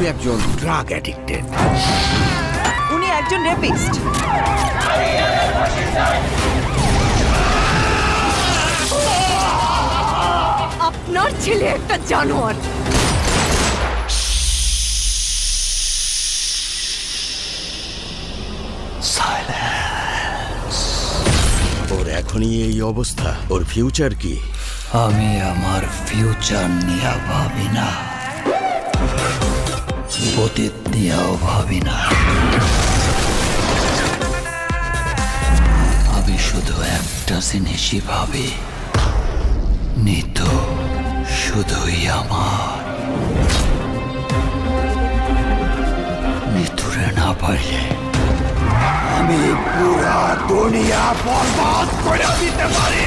পুরোপুরি একজন drug addicted. উনি একজন রেপিস্ট। আপনার ছেলে একটা জানোয়ার। ওর এখনই এই অবস্থা, ওর ফিউচার কি? আমি আমার ফিউচার নিয়ে ভাবি না, অতীত নিয়েও ভাবি না। আমি শুধু একটা জিনিসই ভাবি, নিতু শুধুই আমার। নিতুরে না পারলে আমি পুরা দুনিয়া বরবাদ করে দিতে পারি।